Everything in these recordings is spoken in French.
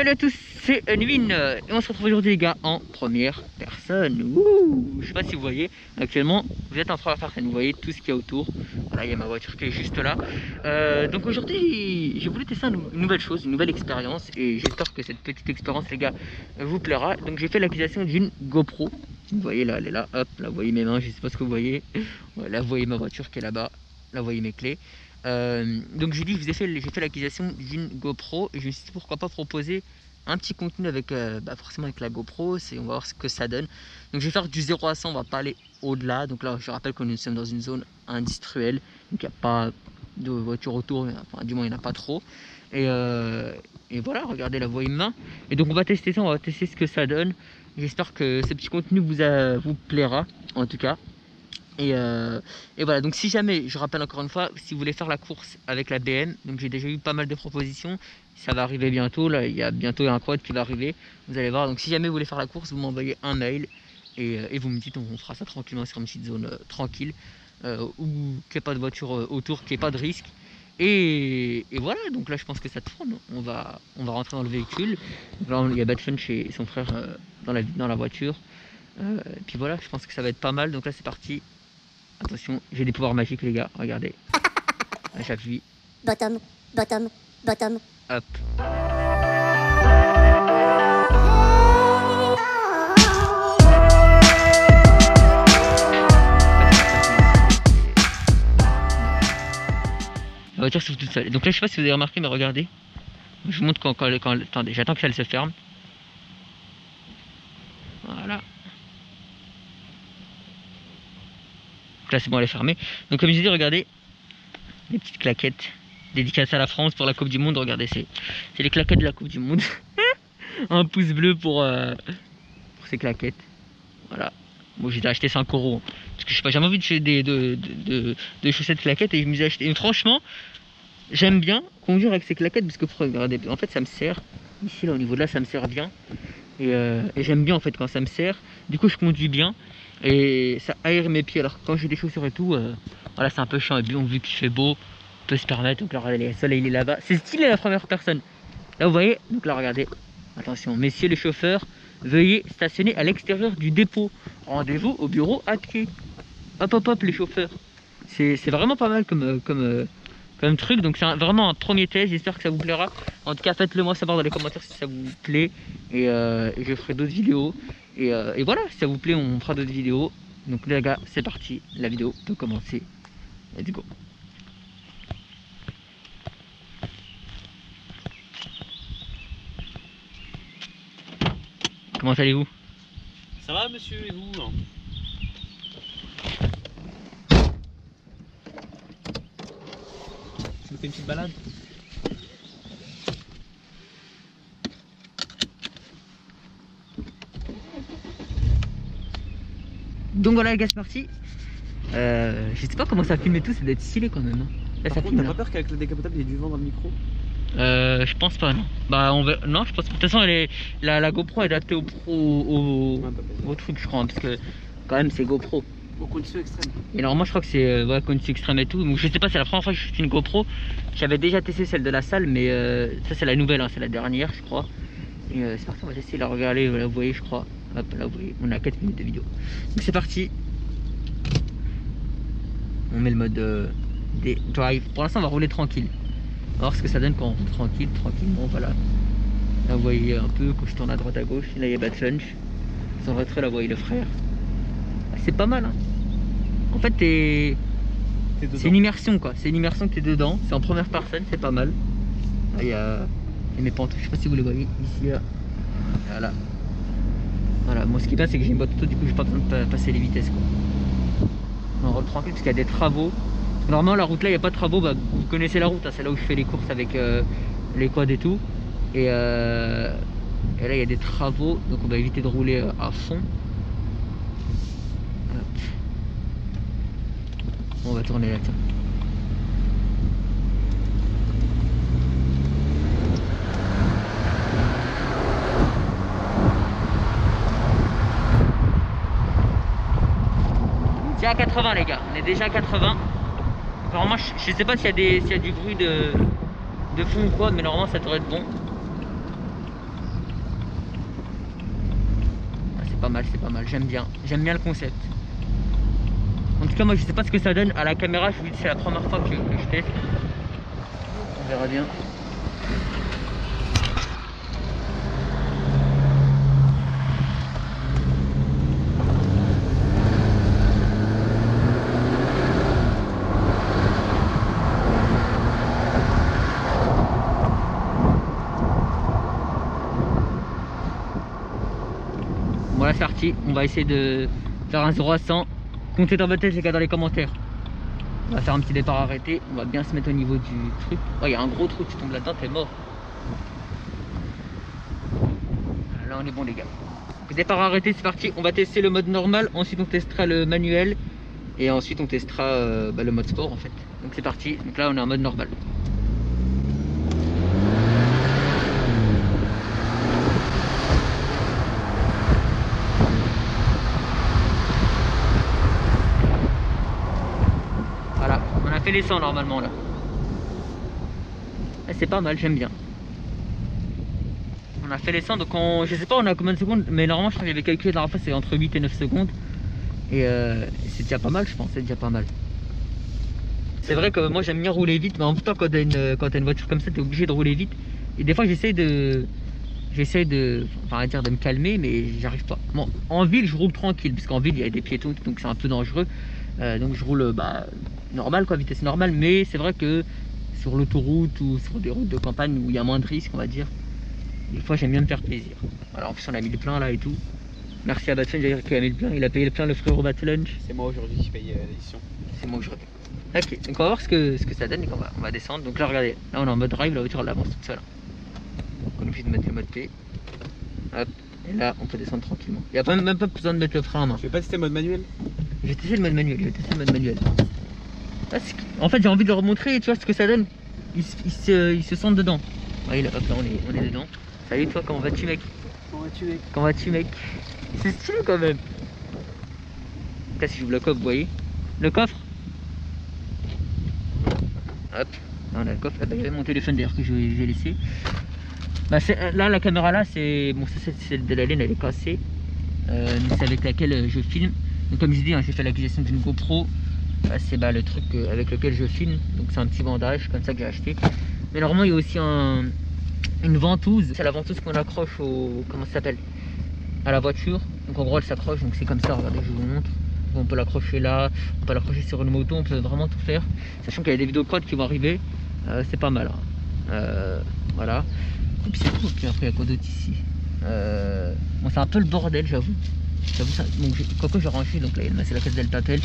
Salut à tous, c'est Unwin et on se retrouve aujourd'hui les gars en première personne. Wouh, je sais pas si vous voyez, actuellement vous êtes en première personne, vous voyez tout ce qu'il y a autour. Voilà, il y a ma voiture qui est juste là. Donc aujourd'hui j'ai voulu tester une nouvelle chose, une nouvelle expérience et j'espère que cette petite expérience les gars vous plaira. Donc j'ai fait l'acquisition d'une GoPro. Vous voyez là, elle est là, hop, là vous voyez mes mains, je sais pas ce que vous voyez. Ouais, là vous voyez ma voiture qui est là-bas, là vous voyez mes clés. Donc j'ai dit j'ai fait l'acquisition d'une GoPro et je me suis dit pourquoi pas proposer un petit contenu avec forcément avec la GoPro, on va voir ce que ça donne. Donc je vais faire du 0 à 100, on va pas aller au-delà. Donc là je rappelle que nous sommes dans une zone industrielle, donc il n'y a pas de voitures autour, enfin, du moins il n'y en a pas trop. Et voilà, regardez la voie main. Et donc on va tester ça, on va tester ce que ça donne. J'espère que ce petit contenu vous plaira en tout cas. Et voilà, donc si jamais, je rappelle encore une fois, si vous voulez faire la course avec la BM, donc j'ai déjà eu pas mal de propositions, ça va arriver bientôt, là il y a bientôt un quad qui va arriver, vous allez voir, donc si jamais vous voulez faire la course, vous m'envoyez un mail et vous me dites, on fera ça tranquillement sur une petite zone tranquille, où qu'il n'y ait pas de voiture autour, qu'il n'y ait pas de risque, et voilà, donc là je pense que ça tourne, on va rentrer dans le véhicule, donc là il y a Badfunch et son frère dans la voiture, et puis voilà, je pense que ça va être pas mal, donc là c'est parti. Attention, j'ai des pouvoirs magiques les gars, regardez. J'appuie. Bottom, bottom, bottom. Hop. La voiture s'ouvre toute seule. Donc là je sais pas si vous avez remarqué mais regardez. Je vous montre quand attendez, j'attends que ça se ferme. Voilà. Là c'est bon, elle est fermée. Donc comme je dis, regardez les petites claquettes dédicaces à la France pour la Coupe du Monde. Regardez, c'est les claquettes de la Coupe du Monde. Un pouce bleu pour ces claquettes. Voilà. Bon, j'ai acheté 5 € parce que je sais pas, j'ai jamais envie de chaussettes claquettes et je me suis acheté. Et franchement, j'aime bien conduire avec ces claquettes parce que regardez, en fait ça me sert ici là au niveau de là, ça me sert bien et j'aime bien en fait quand ça me sert. Du coup je conduis bien. Et ça aère mes pieds, alors que quand j'ai des chaussures et tout, voilà, c'est un peu chiant. Et bien, vu qu'il fait beau, on peut se permettre. Donc là, regardez, le soleil il est là-bas. C'est stylé la première personne. Là, vous voyez, donc là, regardez. Attention, messieurs les chauffeurs, veuillez stationner à l'extérieur du dépôt. Rendez-vous au bureau à pied. Hop, hop, hop, les chauffeurs. C'est vraiment pas mal comme truc. Donc, c'est vraiment un premier test. J'espère que ça vous plaira. En tout cas, faites-le moi savoir dans les commentaires si ça vous plaît. Et je ferai d'autres vidéos. Et voilà, si ça vous plaît, on fera d'autres vidéos. Donc les gars, c'est parti, la vidéo peut commencer. Let's go. Comment allez-vous? Ça va monsieur, et vous? Je me fais une petite balade. Donc voilà les gars, c'est parti. Je sais pas comment ça filme et tout, ça doit être stylé quand même. Là, Par contre, t'as pas peur qu'avec le décapotable il y ait du vent dans le micro? Je pense pas, non. Bah on va. Non, je pense pas. De toute façon, la GoPro est adaptée au truc, je crois, hein, parce que quand même c'est GoPro. Au conditions extrêmes. Et alors moi je crois que c'est conditions extrêmes et tout. Donc je sais pas, c'est la première fois que je suis une GoPro. J'avais déjà testé celle de la salle, mais ça c'est la nouvelle, hein, c'est la dernière, je crois. Et c'est parti, on va essayer de la regarder. Là vous voyez, je crois. Hop, là vous voyez, on a 4 minutes de vidéo. Donc c'est parti. On met le mode des drive. Pour l'instant on va rouler tranquille. On va voir ce que ça donne quand on roule tranquillement, voilà. Là vous voyez un peu quand je tourne à droite à gauche, là il y a Badfunch. Son retrait, là vous voyez le frère. C'est pas mal, hein. En fait c'est une immersion quoi, c'est une immersion que t'es dedans, c'est en première personne, c'est pas mal. Là il y a mes pantoufles, je sais pas si vous les voyez, ici là. Voilà. Voilà, moi ce qui passe c'est que j'ai une boîte auto, du coup j'ai pas besoin de passer les vitesses quoi. On roule tranquille parce qu'il y a des travaux. Normalement la route là il n'y a pas de travaux, bah, vous connaissez la route, hein, c'est là où je fais les courses avec les quads et tout. Et là il y a des travaux, donc on va éviter de rouler à fond. Hop. On va tourner là, tiens. C'est à 80 les gars, on est déjà à 80. Normalement je sais pas s'il y a du bruit de fond ou quoi, mais normalement ça devrait être bon. c'est pas mal, j'aime bien le concept. En tout cas moi je sais pas ce que ça donne à la caméra, je vous dis c'est la première fois que je fais. On verra bien. Voilà, c'est parti, on va essayer de faire un 0 à 100. Comptez dans votre tête les gars dans les commentaires. On va faire un petit départ arrêté, on va bien se mettre au niveau du truc. Oh, il y a un gros trou, tu tombes là-dedans, t'es mort. Là on est bon les gars. Donc, départ arrêté, c'est parti, on va tester le mode normal, ensuite on testera le manuel. Et ensuite on testera le mode sport en fait. Donc c'est parti, donc là on est en mode normal. On a fait les 100 normalement là. C'est pas mal, j'aime bien. On a fait les 100 donc je sais pas on a combien de secondes, mais normalement je crois que j'avais calculé la dernière fois c'est entre 8 et 9 secondes. Et c'est déjà pas mal je pense, c'est déjà pas mal. C'est vrai que moi j'aime bien rouler vite, mais en même temps quand t'as une voiture comme ça t'es obligé de rouler vite. Et des fois j'essaye de me calmer mais j'arrive pas. Bon, en ville je roule tranquille parce qu'en ville il y a des piétons donc c'est un peu dangereux. Donc je roule normal quoi, vitesse normale, mais c'est vrai que sur l'autoroute ou sur des routes de campagne où il y a moins de risques on va dire, des fois j'aime bien me faire plaisir. Alors en plus on a mis le plein là et tout. Merci à Battle qui a mis le plein, il a payé le plein le frérot Battle. C'est moi aujourd'hui qui paye l'édition. C'est moi aujourd'hui. Ok, donc on va voir ce que ça donne et on va descendre. Donc là regardez, là on est en mode drive, la voiture elle avance toute seule. Donc on oublie de mettre le mode P. Hop, et là on peut descendre tranquillement. Il n'y a même pas besoin de mettre le frein en main. Tu veux pas tester le mode manuel? Je vais tester le mode manuel, En fait j'ai envie de leur montrer, tu vois ce que ça donne. Ils se sentent dedans. Ouais, là, hop, là on est dedans. Salut toi, comment vas-tu mec? Comment vas-tu mec? C'est stylé quand même. Là si j'ouvre le coffre, vous voyez le coffre. Hop, là on a le coffre. Ah bah, il y avait mon téléphone d'ailleurs que j'ai laissé. Bah, là la caméra là c'est bon, ça c'est de la laine, elle est cassée. C'est avec laquelle je filme. Donc comme je dis hein, j'ai fait l'acquisition d'une GoPro. C'est le truc avec lequel je filme. Donc c'est un petit bandage comme ça que j'ai acheté. Mais normalement il y a aussi une ventouse. C'est la ventouse qu'on accroche au, comment ça s'appelle, à la voiture. Donc en gros elle s'accroche, donc c'est comme ça, regardez je vous montre. On peut l'accrocher là, on peut l'accrocher sur une moto, on peut vraiment tout faire. Sachant qu'il y a des vidéos quad qui vont arriver, c'est pas mal. Voilà. Et puis c'est tout, puis après il y a quoi d'autre ici. Bon c'est un peu le bordel j'avoue. Donc Coco j'ai rangé, donc là c'est la caisse d'Altatel.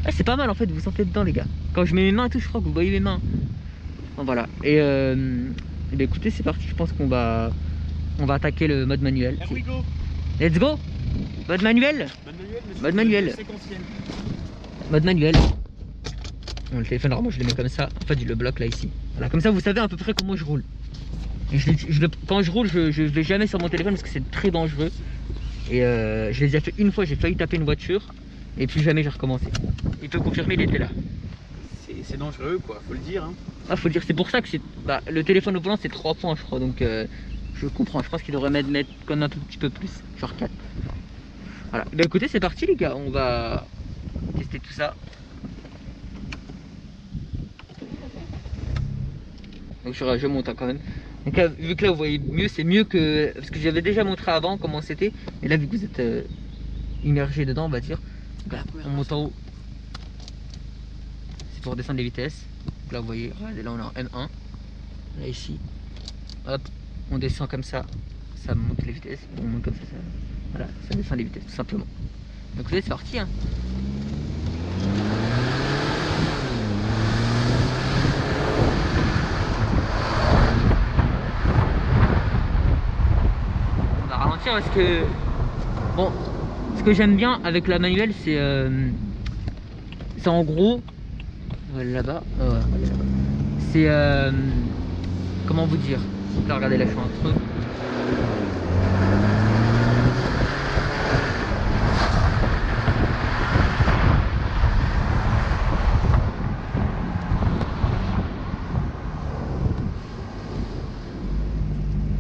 Ah, c'est pas mal en fait, vous sentez dedans les gars. Quand je mets mes mains et tout, je crois que vous voyez mes mains. Bon, voilà. Et bah, écoutez, c'est parti, je pense qu'on va attaquer le mode manuel. Here we go. Let's go. Mode manuel. Mode manuel. Mode manuel. Bon, le téléphone normalement je le mets comme ça. En fait je le bloque là ici. Voilà, comme ça vous savez à peu près comment je roule. Et quand je roule je vais jamais sur mon téléphone parce que c'est très dangereux. Et je l'ai déjà fait une fois, j'ai failli taper une voiture. Et plus jamais j'ai recommencé. Il peut confirmer, il était là. C'est dangereux quoi, faut le dire hein. Ah faut le dire, c'est pour ça que c'est. Le téléphone au volant c'est 3 points je crois, donc je comprends, je pense qu'il devrait mettre comme un tout petit peu plus, genre 4. Voilà, bah écoutez c'est parti les gars, on va tester tout ça. Donc je monte hein, quand même. Donc là, vu que là vous voyez mieux, c'est mieux que. Parce que j'avais déjà montré avant comment c'était. Et là vu que vous êtes immergé dedans on va dire. Donc là, on monte en haut. C'est pour descendre les vitesses. Donc là vous voyez, regardez, là on est en M1. Là ici. Hop, on descend comme ça. Ça monte les vitesses. On monte comme ça, voilà, ça descend les vitesses tout simplement. Donc vous voyez c'est parti hein. On va ralentir parce que bon, ce que j'aime bien avec la manuelle c'est en gros là-bas, c'est comment vous dire, là regardez là je suis entre eux.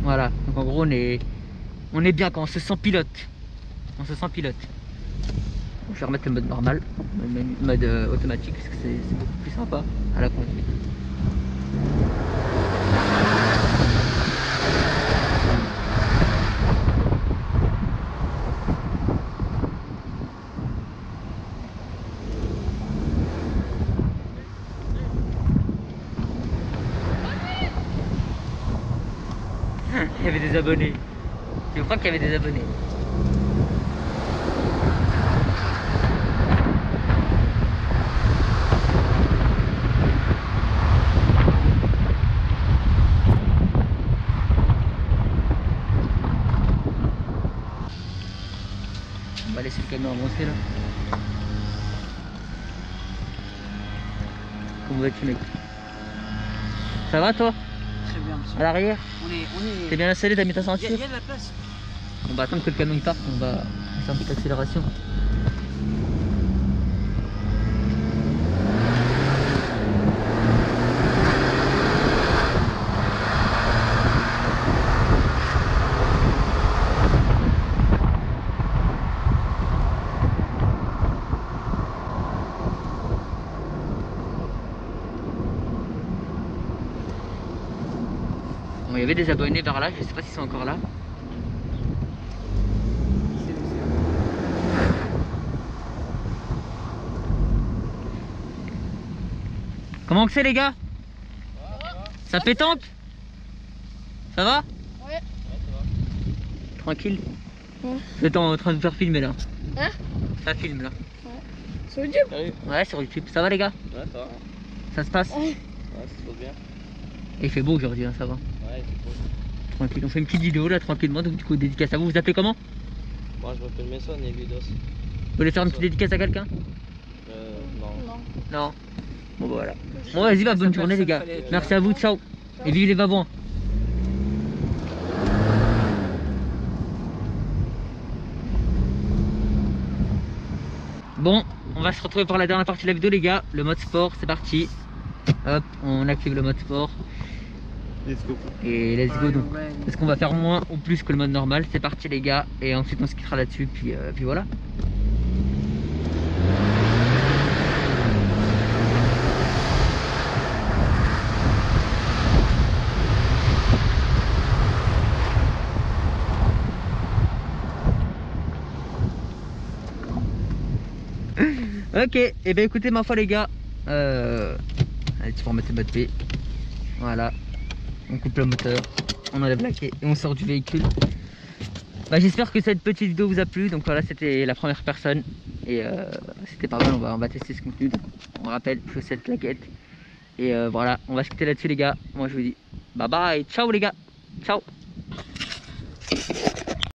Voilà, donc en gros on est bien quand on se sent pilote. on se sent pilote. Je vais remettre le mode normal, le mode automatique, parce que c'est beaucoup plus sympa à la conduite. Il y avait des abonnés. Je crois qu'il y avait des abonnés. On va laisser le camion avancer là. Comment vas-tu mec? Ça va toi? Très bien, monsieur. À l'arrière? On est... T'es bien installé, t'as mis ta Il y, ceinture? a de la place. On va attendre que le camion il parte, on va faire une petite accélération. Bon, il y avait des abonnés vers là, je sais pas s'ils sont encore là. Comment que c'est les gars? Ça pétanque? Ça va? Ouais. Tranquille? Ouais. J'étais en train de faire filmer là. Hein? Ça filme là. Sur YouTube? Ouais, sur YouTube. Ça va les gars? Ouais, ça va. Ça se passe? Ouais. Ouais, ça se passe bien. Et il fait beau aujourd'hui, hein, ça va. Ouais, c'est cool. Tranquille. On fait une petite vidéo là tranquillement, donc du coup dédicace à vous. Vous appelez comment? Moi je m'appelle Messon et Vidos. Vous voulez faire une petite dédicace à quelqu'un? Non. Non. Non. Bon bah voilà. Bon vas-y, bah, bonne journée les gars. Merci à vous, ciao. Et vive les babouins. Bon, on va se retrouver pour la dernière partie de la vidéo les gars. Le mode sport, c'est parti. Hop, on active le mode sport. Let's go. Et let's go donc. Est-ce qu'on va faire moins ou plus que le mode normal? C'est parti les gars. Et ensuite on se quittera là-dessus. Puis voilà. Ok, et ben écoutez ma foi les gars, allez tu peux remettre le mode P, voilà, on coupe le moteur, on enlève la clé et on sort du véhicule. Bah, j'espère que cette petite vidéo vous a plu, donc voilà c'était la première personne et c'était pas mal, on va tester ce contenu, donc, on rappelle chaussettes, claquettes et voilà, on va se quitter là-dessus les gars, moi je vous dis bye bye, ciao les gars, ciao.